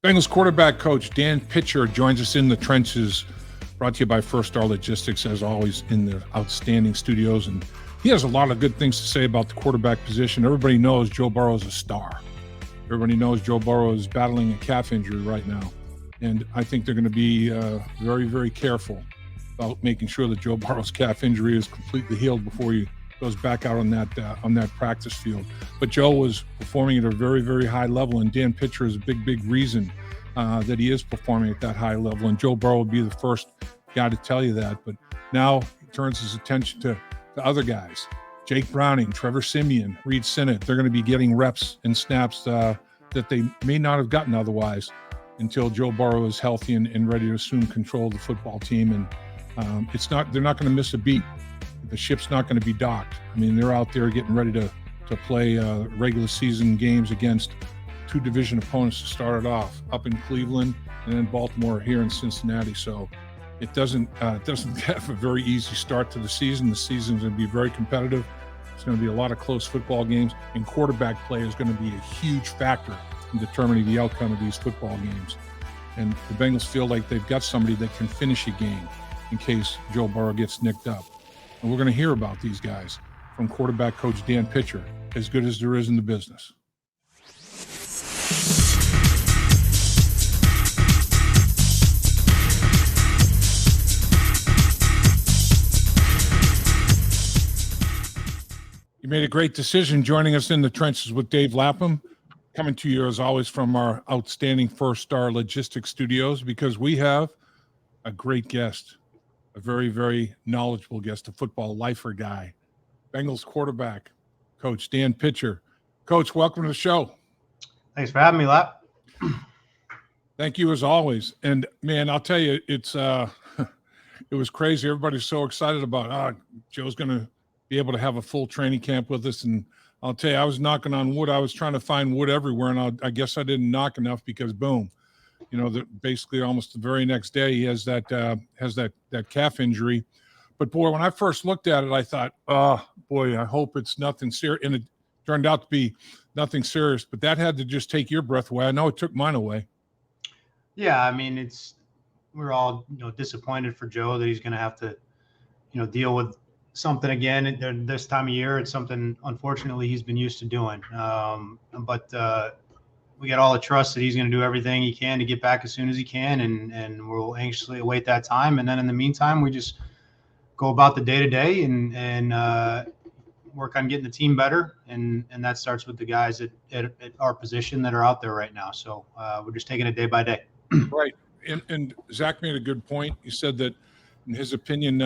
Bengals quarterback coach Dan Pitcher joins us in the trenches, brought to you by First Star Logistics, as always, in the outstanding studios. And he has a lot of good things to say about the quarterback position. Everybody knows Joe Burrow is a star. Everybody knows Joe Burrow is battling a calf injury right now. And I think they're going to be very, very careful about making sure that Joe Burrow's calf injury is completely healed before he goes back out on that practice field. But Joe was performing at a very, very high level, and Dan Pitcher is a big, big reason that he is performing at that high level. And Joe Burrow will be the first guy to tell you that. But now he turns his attention to the other guys. Jake Browning, Trevor Sieman, Reed Sinnett. They're going to be getting reps and snaps that they may not have gotten otherwise until Joe Burrow is healthy and ready to assume control of the football team. And they're not going to miss a beat. The ship's not going to be docked. I mean, they're out there getting ready to play regular season games against two division opponents to start it off, up in Cleveland and then Baltimore here in Cincinnati. So it doesn't have a very easy start to the season. The season's going to be very competitive. It's going to be a lot of close football games, and quarterback play is going to be a huge factor in determining the outcome of these football games. And the Bengals feel like they've got somebody that can finish a game in case Joe Burrow gets nicked up. And we're going to hear about these guys from quarterback coach Dan Pitcher, as good as there is in the business. You made a great decision joining us in the trenches with Dave Lapham, coming to you as always from our outstanding First Star Logistics studios, because we have a great guest. A very, very knowledgeable guest, a football lifer guy, Bengals quarterback, Coach Dan Pitcher. Coach, welcome to the show. Thanks for having me, Lap. Thank you as always. And man, I'll tell you, it's it was crazy. Everybody's so excited about Joe's going to be able to have a full training camp with us. And I'll tell you, I was knocking on wood. I was trying to find wood everywhere, and I guess I didn't knock enough because boom. Basically almost the very next day he has that calf injury. But boy, when I first looked at it, I thought, oh boy, I hope it's nothing serious. And it turned out to be nothing serious. But that had to just take your breath away. I know it took mine away. Yeah, I mean, we're all disappointed for Joe that he's going to have to deal with something again this time of year. It's something unfortunately he's been used to doing. But we got all the trust that he's going to do everything he can to get back as soon as he can, and we'll anxiously await that time. And then in the meantime, we just go about the day-to-day and work on getting the team better, and that starts with the guys at our position that are out there right now. So we're just taking it day by day. Right. And Zach made a good point. He said that, in his opinion,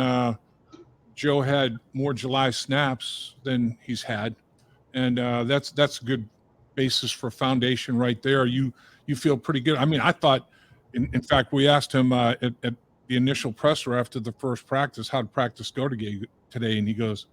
Joe had more July snaps than he's had, and that's a good basis for foundation right there. You feel pretty good. I mean, I thought, in fact, we asked him at the initial presser after the first practice, how did practice go today? And he goes,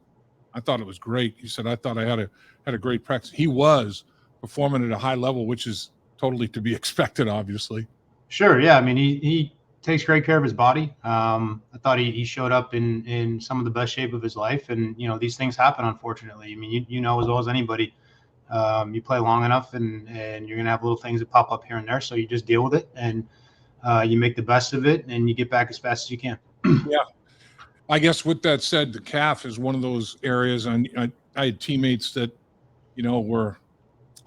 I thought it was great. He said, I thought I had a great practice. He was performing at a high level, which is totally to be expected, obviously. Sure. Yeah. I mean, he takes great care of his body. I thought he showed up in some of the best shape of his life. And, these things happen, unfortunately. I mean, you know as well as anybody, you play long enough and you're going to have little things that pop up here and there. So you just deal with it and you make the best of it and you get back as fast as you can. Yeah. I guess with that said, the calf is one of those areas. I had teammates that, were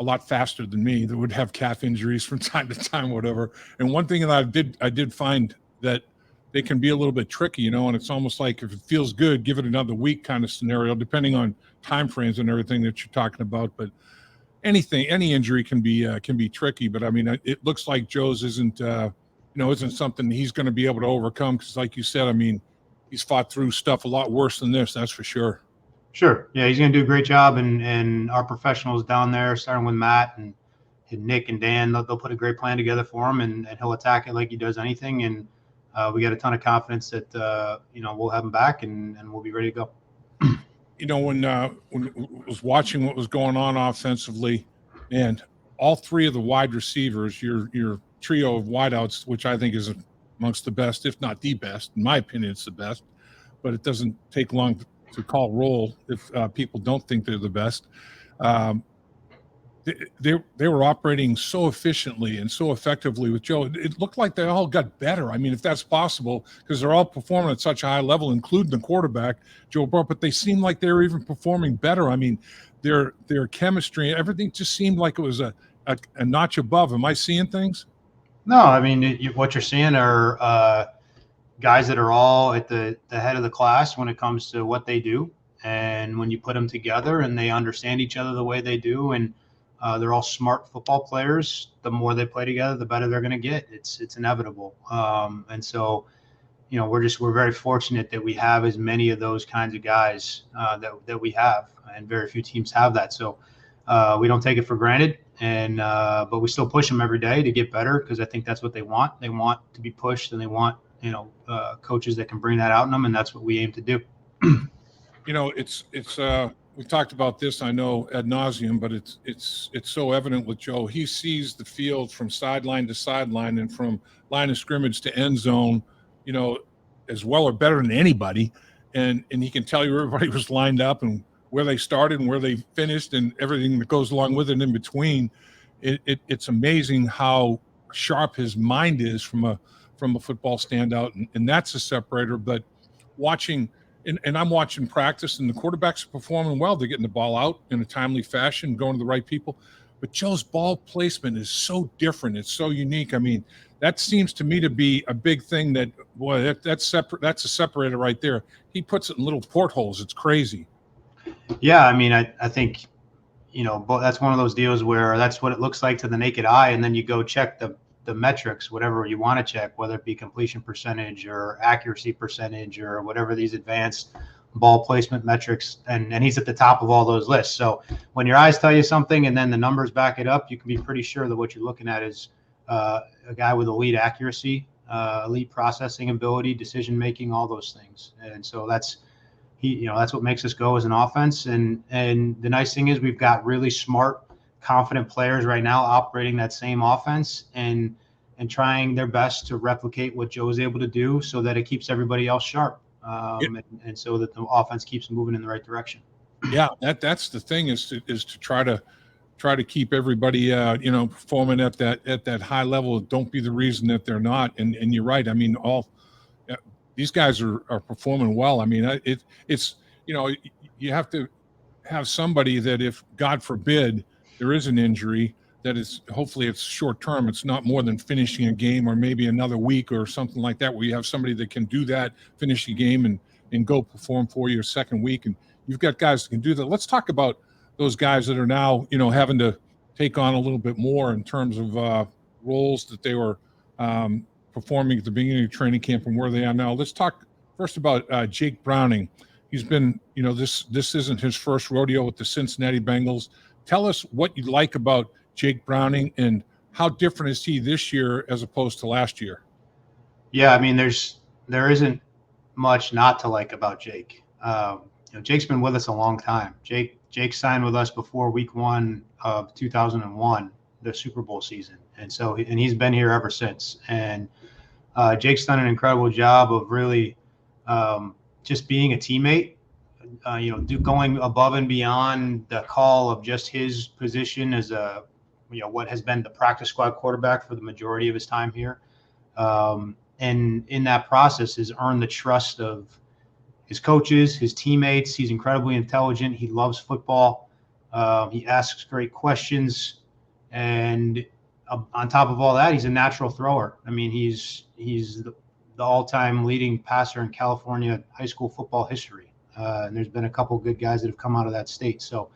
a lot faster than me that would have calf injuries from time to time, whatever. And one thing that I did find that they can be a little bit tricky, and it's almost like if it feels good, give it another week kind of scenario, depending on time frames and everything that you're talking about. But any injury can be tricky. But I mean, it looks like Joe's isn't something he's going to be able to overcome. Because like you said, I mean, he's fought through stuff a lot worse than this. That's for sure. Sure. Yeah, he's going to do a great job. And our professionals down there, starting with Matt and Nick and Dan, they'll put a great plan together for him, and he'll attack it like he does anything. And we got a ton of confidence that, we'll have him back and we'll be ready to go. When I was watching what was going on offensively, and all three of the wide receivers, your trio of wideouts, which I think is amongst the best, if not the best, in my opinion, it's the best, but it doesn't take long to call roll if people don't think they're the best. they were operating so efficiently and so effectively with Joe. It looked like they all got better. I mean, if that's possible, because they're all performing at such a high level, including the quarterback, Joe Burrow, but they seemed like they were even performing better. I mean, their chemistry, everything just seemed like it was a notch above. Am I seeing things? No, I mean, what you're seeing are guys that are all at the head of the class when it comes to what they do. And when you put them together and they understand each other the way they do, and they're all smart football players, the more they play together, the better they're going to get. It's inevitable. And so, we're very fortunate that we have as many of those kinds of guys that we have, and very few teams have that. So we don't take it for granted. And but we still push them every day to get better, because I think that's what they want. They want to be pushed, and they want coaches that can bring that out in them, and that's what we aim to do. It's we talked about this, I know, ad nauseum, but it's so evident with Joe. He sees the field from sideline to sideline and from line of scrimmage to end zone, as well or better than anybody, and he can tell you everybody was lined up and where they started and where they finished and everything that goes along with it in between. It's amazing how sharp his mind is from a football standout, and that's a separator. But watching, and I'm watching practice, and the quarterbacks are performing well. They're getting the ball out in a timely fashion, going to the right people. But Joe's ball placement is so different. It's so unique. I mean, that seems to me to be a big thing that, boy, that's separate. That's a separator right there. He puts it in little portholes. It's crazy. Yeah, I mean, I think, that's one of those deals where that's what it looks like to the naked eye, and then you go check the metrics, whatever you want to check, whether it be completion percentage or accuracy percentage or whatever these advanced ball placement metrics, and he's at the top of all those lists. So when your eyes tell you something and then the numbers back it up, you can be pretty sure that what you're looking at is a guy with elite accuracy, elite processing ability, decision making, all those things. And so that's what makes us go as an offense. And the nice thing is we've got really smart, confident players right now operating that same offense and trying their best to replicate what Joe's able to do, so that it keeps everybody else sharp, and so that the offense keeps moving in the right direction. Yeah, that's the thing, is to try to keep everybody performing at that high level. Don't be the reason that they're not. And you're right. I mean, these guys are performing well. I mean, it's you have to have somebody that, if God forbid there is an injury, that is, hopefully it's short term. It's not more than finishing a game or maybe another week or something like that, where you have somebody that can do that, finish a game and go perform for you a second week. And you've got guys that can do that. Let's talk about those guys that are now, having to take on a little bit more in terms of roles that they were performing at the beginning of training camp and where they are now. Let's talk first about Jake Browning. He's been, this isn't his first rodeo with the Cincinnati Bengals. Tell us what you like about Jake Browning, and how different is he this year as opposed to last year? Yeah, I mean, there isn't much not to like about Jake. Jake's been with us a long time. Jake signed with us before week 1 of 2001, the Super Bowl season. And so, he's been here ever since. And Jake's done an incredible job of really just being a teammate, going above and beyond the call of just his position as what has been the practice squad quarterback for the majority of his time here. And in that process has earned the trust of his coaches, his teammates. He's incredibly intelligent. He loves football. He asks great questions. And on top of all that, he's a natural thrower. I mean, he's the all-time leading passer in California high school football history. And there's been a couple of good guys that have come out of that state. So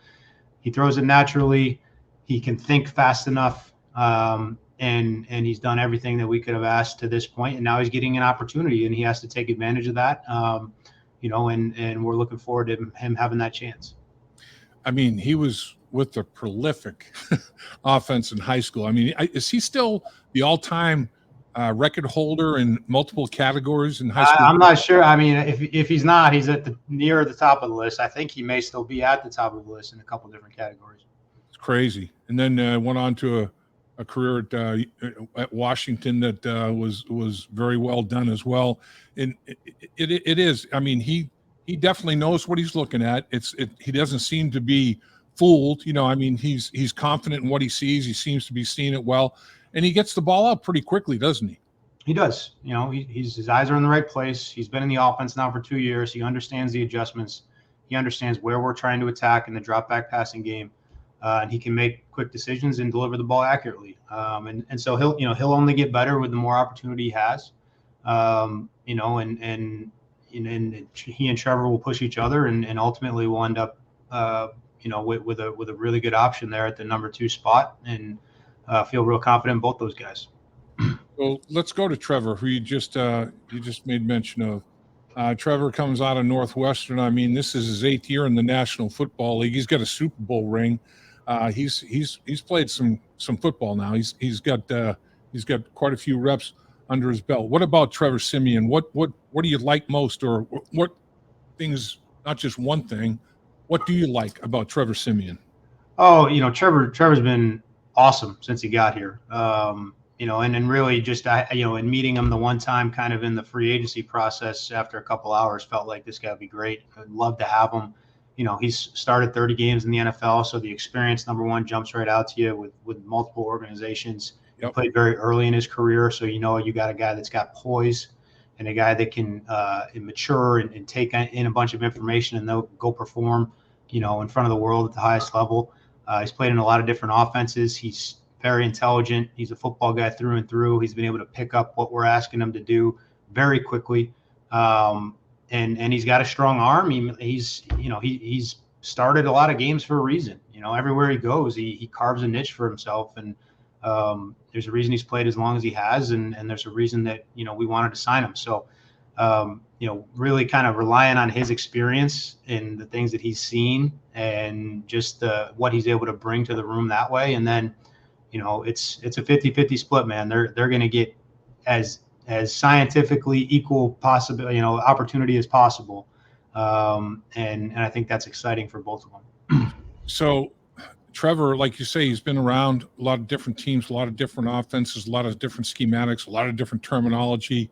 he throws it naturally. He can think fast enough. And he's done everything that we could have asked to this point. And now he's getting an opportunity, and he has to take advantage of that. And we're looking forward to him having that chance. I mean, he was with a prolific offense in high school. I mean, is he still the all-time record holder in multiple categories in high school? I'm not sure. I mean, if he's not, he's at near the top of the list. I think he may still be at the top of the list in a couple of different categories. It's crazy. And then went on to a career at Washington that was very well done as well. And it is. I mean, he definitely knows what he's looking at. He doesn't seem to be fooled. I mean, he's confident in what he sees. He seems to be seeing it well, and he gets the ball out pretty quickly, doesn't he? He does. His eyes are in the right place. He's been in the offense now for 2 years. He understands the adjustments. He understands where we're trying to attack in the drop back passing game, and he can make quick decisions and deliver the ball accurately. And so he'll only get better with the more opportunity he has. And he and Trevor will push each other, and ultimately we'll end up, with a really good option there at the number 2 spot, and feel real confident in both those guys. Well, let's go to Trevor, who you just made mention of. Trevor comes out of Northwestern. I mean, this is his 8th year in the National Football League. He's got a Super Bowl ring. He's played some football now. He's got quite a few reps under his belt. What about Trevor Sieman? What do you like most, or what things? Not just one thing. What do you like about Trevor Sieman? Oh, Trevor's been awesome since he got here. And really just, in meeting him the one time kind of in the free agency process after a couple hours, felt like this guy would be great. I'd love to have him. He's started 30 games in the NFL, so the experience, number one, jumps right out to you with multiple organizations. Yep. He played very early in his career, so you got a guy that's got poise and a guy that can mature and take in a bunch of information and they'll go perform, in front of the world at the highest level. He's played in a lot of different offenses. He's very intelligent. He's a football guy through and through. He's been able to pick up what we're asking him to do very quickly. And he's got a strong arm. He's started a lot of games for a reason. Everywhere he goes, he carves a niche for himself. And there's a reason he's played as long as he has. And there's a reason that, we wanted to sign him. So, really kind of relying on his experience and the things that he's seen and just what he's able to bring to the room that way. And then, it's a 50-50 split, man. They're going to get as scientifically equal opportunity as possible. And I think that's exciting for both of them. So Trevor, like you say, he's been around a lot of different teams, a lot of different offenses, a lot of different schematics, a lot of different terminology.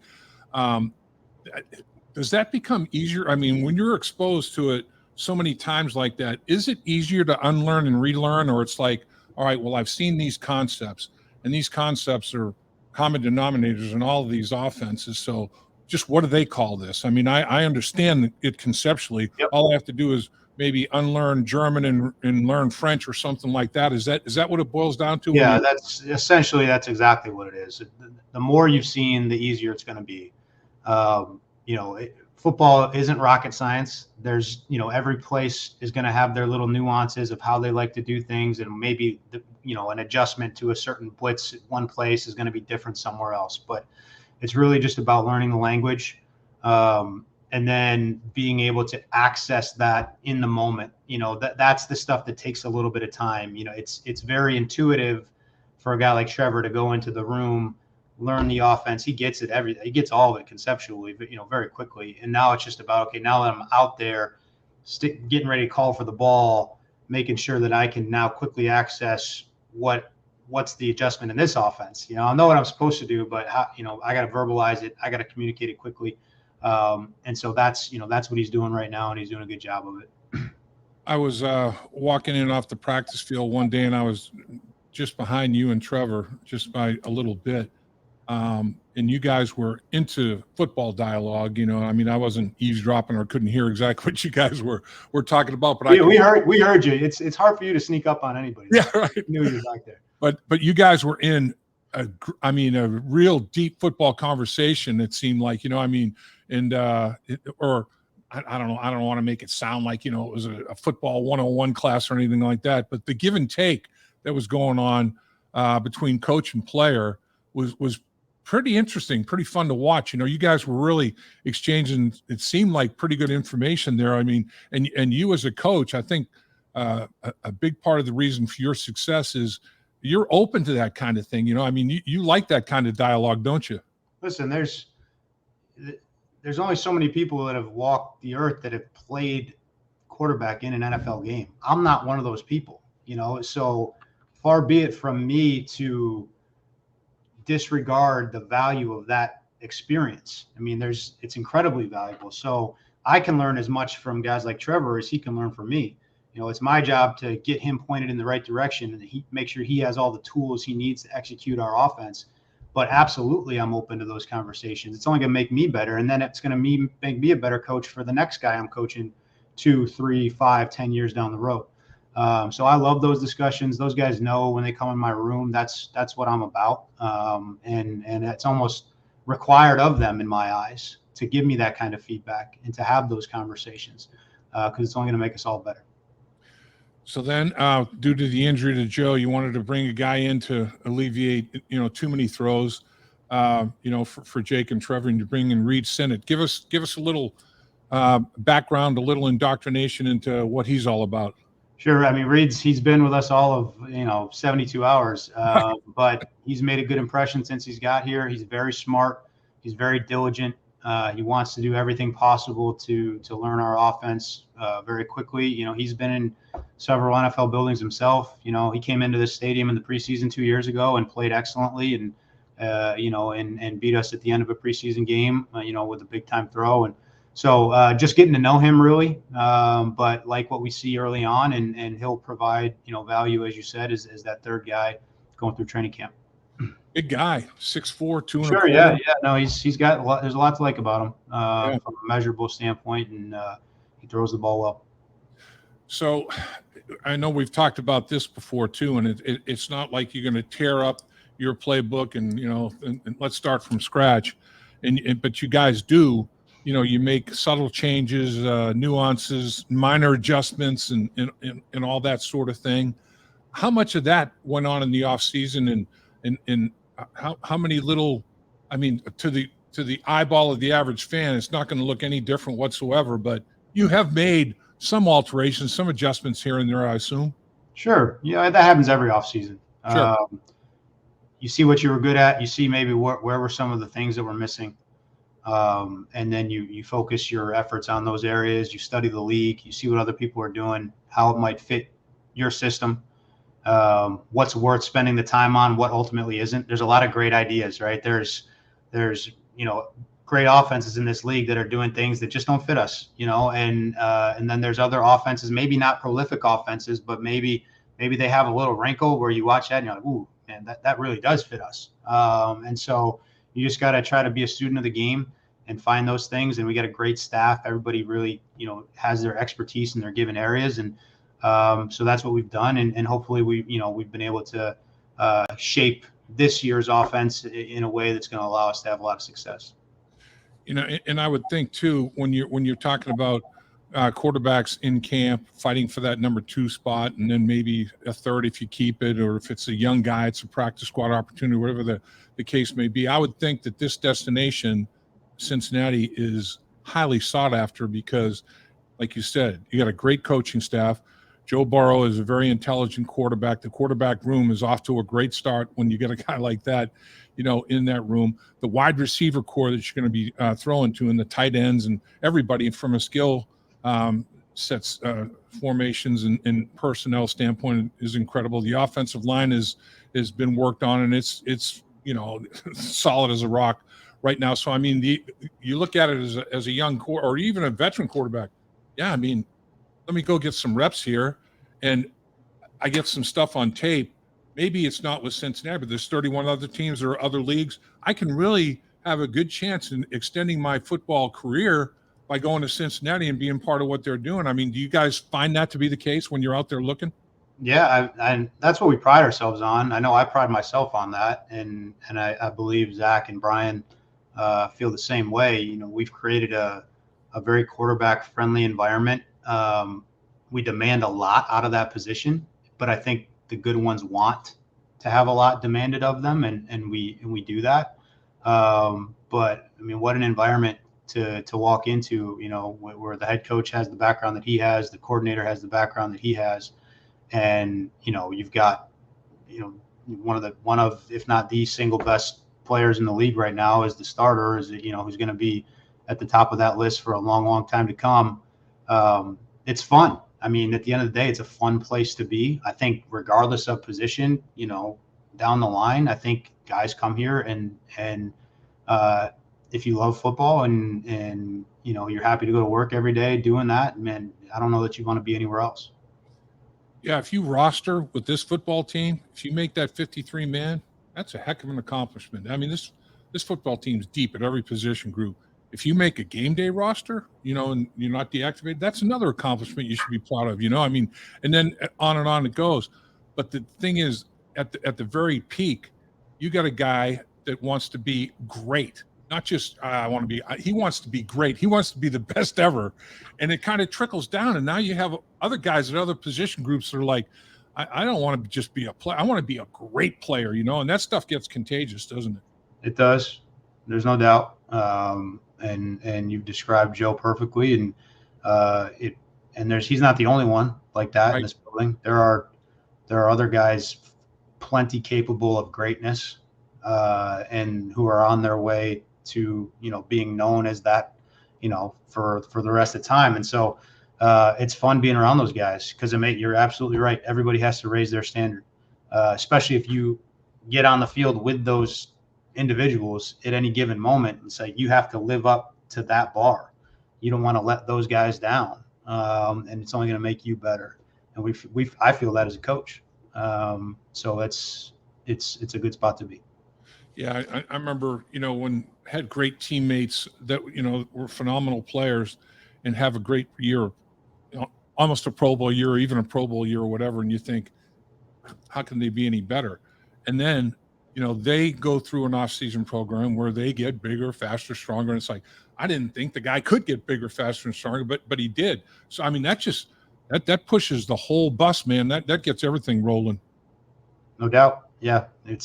Does that become easier? I mean, when you're exposed to it so many times like that, is it easier to unlearn and relearn, or it's like, all right, well, I've seen these concepts, and these concepts are common denominators in all of these offenses. So just what do they call this? I mean, I understand it conceptually. Yep. All I have to do is maybe unlearn German and learn French or something like that. Is that what it boils down to? Yeah, that's exactly what it is. The more you've seen, the easier it's going to be. Football isn't rocket science. There's, every place is going to have their little nuances of how they like to do things. And maybe, an adjustment to a certain blitz at one place is going to be different somewhere else. But it's really just about learning the language and then being able to access that in the moment. That's the stuff that takes a little bit of time. It's very intuitive for a guy like Trevor to go into the room, learn the offense. He gets it, everything. He gets all of it conceptually, but very quickly. And now it's just about, okay, now that I'm out there getting ready to call for the ball, making sure that I can now quickly access what's the adjustment in this offense. I know what I'm supposed to do, but how, I got to verbalize it. I got to communicate it quickly. And so that's what he's doing right now. And he's doing a good job of it. I was walking in off the practice field one day, and I was just behind you and Trevor just by a little bit. And you guys were into football dialogue, I mean, I wasn't eavesdropping or couldn't hear exactly what you guys were talking about, but we heard you. It's hard for you to sneak up on anybody. Yeah, right. I knew you were back there. But you guys were in a real deep football conversation. It seemed like, I don't know. I don't want to make it sound like, it was a football 101 class or anything like that, but the give and take that was going on between coach and player was pretty interesting, pretty fun to watch. You guys were really exchanging, it seemed like, pretty good information there. I mean, and you as a coach, I think a big part of the reason for your success is you're open to that kind of thing. I mean, you like that kind of dialogue, don't you? Listen, there's only so many people that have walked the earth that have played quarterback in an NFL game. I'm not one of those people, so far be it from me to disregard the value of that experience. I mean, it's incredibly valuable. So I can learn as much from guys like Trevor as he can learn from me. It's my job to get him pointed in the right direction and make sure he has all the tools he needs to execute our offense. But absolutely, I'm open to those conversations. It's only going to make me better, and then it's going to make me a better coach for the next guy I'm coaching 2, 3, 5, 10 years down the road. So I love those discussions. Those guys know when they come in my room, that's what I'm about, and it's almost required of them in my eyes to give me that kind of feedback and to have those conversations, because it's only going to make us all better. So then, due to the injury to Joe, you wanted to bring a guy in to alleviate, too many throws, for Jake and Trevor, and you bring in Reed Sinnott. Give us a little background, a little indoctrination into what he's all about. Sure. I mean, he's been with us all of 72 hours, but he's made a good impression since he's got here. He's very smart. He's very diligent. He wants to do everything possible to learn our offense very quickly. He's been in several NFL buildings himself. He came into this stadium in the preseason 2 years ago and played excellently, and and beat us at the end of a preseason game, with a big time throw. And so just getting to know him really, but like what we see early on, and he'll provide value, as you said, is that third guy going through training camp. Big guy, 6'4", 2 Sure, yeah. No, he's got a lot. There's a lot to like about him from a measurable standpoint, and he throws the ball well. So I know we've talked about this before too, and it's not like you're going to tear up your playbook and let's start from scratch, but you guys do. You make subtle changes, nuances, minor adjustments, and all that sort of thing. How much of that went on in the off season, and how many little, to the eyeball of the average fan, it's not going to look any different whatsoever, but you have made some alterations, some adjustments here and there, I assume. Sure. Yeah, that happens every offseason. Sure. You see what you were good at. You see maybe where were some of the things that were missing. And then you focus your efforts on those areas. You study the league. You see what other people are doing, how it might fit your system, what's worth spending the time on, what ultimately isn't. There's a lot of great ideas, right? There's great offenses in this league that are doing things that just don't fit us, and then there's other offenses, maybe not prolific offenses, but maybe they have a little wrinkle where you watch that and you're like, ooh, man, that really does fit us. And so you just got to try to be a student of the game and find those things. And we got a great staff. Everybody really, has their expertise in their given areas. And so that's what we've done. And hopefully we've been able to shape this year's offense in a way that's going to allow us to have a lot of success. And I would think too, when you're talking about quarterbacks in camp fighting for that number 2 spot, and then maybe a third if you keep it, or if it's a young guy, it's a practice squad opportunity, whatever the case may be. I would think that this destination, Cincinnati, is highly sought after because, like you said, you got a great coaching staff. Joe Burrow is a very intelligent quarterback. The quarterback room is off to a great start when you get a guy like that, in that room. The wide receiver core that you're going to be throwing to, and the tight ends and everybody from a skill sets, formations and personnel standpoint is incredible. The offensive line has been worked on, and it's solid as a rock right now. So you look at it as a young core or even a veteran quarterback. Yeah, let me go get some reps here, and I get some stuff on tape. Maybe it's not with Cincinnati, but there's 31 other teams or other leagues. I can really have a good chance in extending my football career by going to Cincinnati and being part of what they're doing. Do you guys find that to be the case when you're out there looking? Yeah, and that's what we pride ourselves on. I know I pride myself on that, and I believe Zach and Brian feel the same way. We've created a very quarterback-friendly environment. We demand a lot out of that position, but I think the good ones want to have a lot demanded of them, and we do that. But what an environment to walk into, where the head coach has the background that he has, the coordinator has the background that he has, and you've got one of if not the single best players in the league right now is the starter, who's going to be at the top of that list for a long time to come. It's fun. At the end of the day, it's a fun place to be. I think regardless of position, down the line, I think guys come here and if you love football and you're happy to go to work every day doing that, man, I don't know that you want to be anywhere else. Yeah, if you roster with this football team, if you make that 53 man, that's a heck of an accomplishment. I mean, this football team's deep at every position group. If you make a game day roster, and you're not deactivated, that's another accomplishment you should be proud of. I mean, and then on it goes. But the thing is, at the very peak, you got a guy that wants to be great. Not just I want to be. He wants to be great. He wants to be the best ever, and it kind of trickles down. And now you have other guys at other position groups that are like, I don't want to just be a player. I want to be a great player, and that stuff gets contagious, doesn't it? It does. There's no doubt. And you've described Joe perfectly. And he's not the only one like that in this building. There are other guys plenty capable of greatness, and who are on their way to being known as that for the rest of the time. And so it's fun being around those guys, because you're absolutely right. Everybody has to raise their standard, especially if you get on the field with those individuals at any given moment. It's like you have to live up to that bar. You don't want to let those guys down, and it's only going to make you better. And I feel that as a coach. So it's a good spot to be. Yeah, I remember, when I had great teammates that, were phenomenal players and have a great year, almost a Pro Bowl year or even a Pro Bowl year or whatever, and you think, how can they be any better? And then, they go through an off-season program where they get bigger, faster, stronger. And it's like, I didn't think the guy could get bigger, faster, and stronger, but he did. So, I mean, that pushes the whole bus, man. That gets everything rolling. No doubt. Yeah. You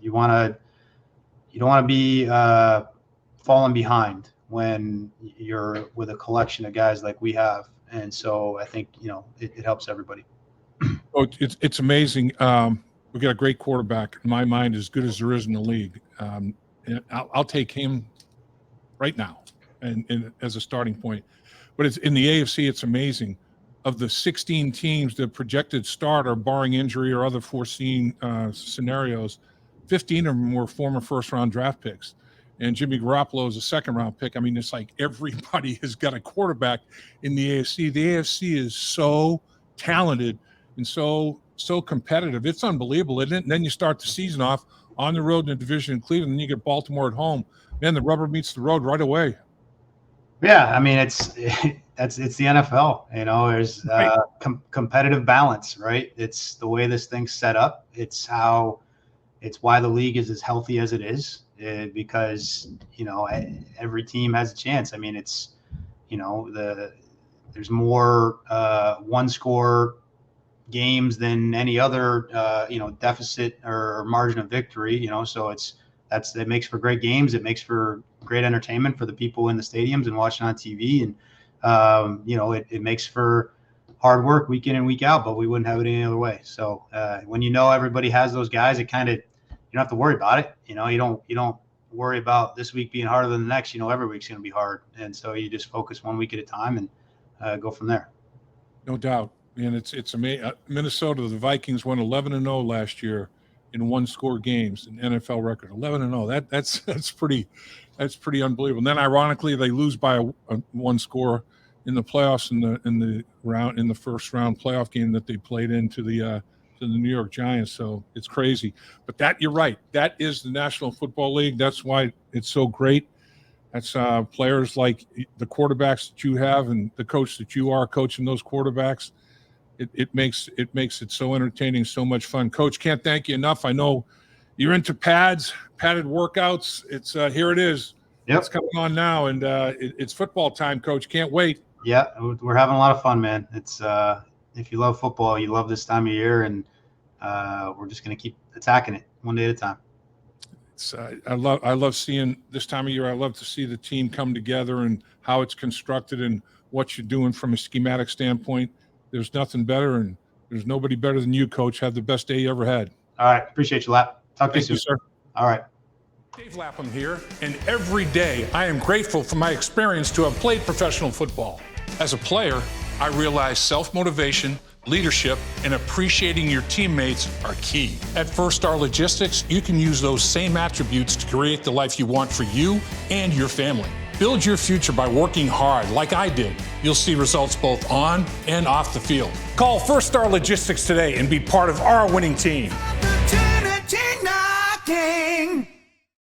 don't want to be falling behind when you're with a collection of guys like we have. And so I think, it helps everybody. Oh, it's amazing. We got a great quarterback, in my mind, as good as there is in the league. And I'll take him right now and as a starting point. But it's in the AFC, it's amazing. Of the 16 teams that projected starter, barring injury or other foreseen scenarios, 15 of them were former first-round draft picks. And Jimmy Garoppolo is a second-round pick. I mean, it's like everybody has got a quarterback in the AFC. The AFC is so talented and so competitive. It's unbelievable, isn't it? And then you start the season off on the road in the division in Cleveland, and you get Baltimore at home. Man, the rubber meets the road right away. Yeah, I mean, it's the NFL. There's competitive balance, right? It's the way this thing's set up. It's why the league is as healthy as it is, because every team has a chance. I mean, there's more one-score games than any other deficit or margin of victory. So it makes for great games. It makes for great entertainment for the people in the stadiums and watching on TV. And it makes for hard work week in and week out, but we wouldn't have it any other way. So when everybody has those guys, it kind of, you don't have to worry about it. You don't worry about this week being harder than the next. Every week's going to be hard. And so you just focus 1 week at a time and go from there. No doubt. And it's amazing. Minnesota, the Vikings won 11-0 last year in one-score games, an NFL record. 11-0. That's pretty unbelievable. And then ironically, they lose by a one score in the playoffs in the first round playoff game that they played to the New York Giants. So it's crazy. But you're right. That is the National Football League. That's why it's so great. That's players like the quarterbacks that you have and the coach that you are coaching those quarterbacks. It makes it so entertaining, so much fun. Coach, can't thank you enough. I know you're into padded workouts. It's here it is. Yep. It's coming on now, and it's football time, Coach. Can't wait. Yeah, we're having a lot of fun, man. It's if you love football, you love this time of year, and we're just going to keep attacking it one day at a time. I love seeing this time of year. I love to see the team come together and how it's constructed and what you're doing from a schematic standpoint. There's nothing better, and there's nobody better than you, Coach. Have the best day you ever had. All right. Appreciate you, Lap. Talk to you soon. Thank you, sir. All right. Dave Lapham here, and every day I am grateful for my experience to have played professional football. As a player, I realize self-motivation, leadership, and appreciating your teammates are key. At First Star Logistics, you can use those same attributes to create the life you want for you and your family. Build your future by working hard like I did. You'll see results both on and off the field. Call First Star Logistics today and be part of our winning team. Opportunity knocking.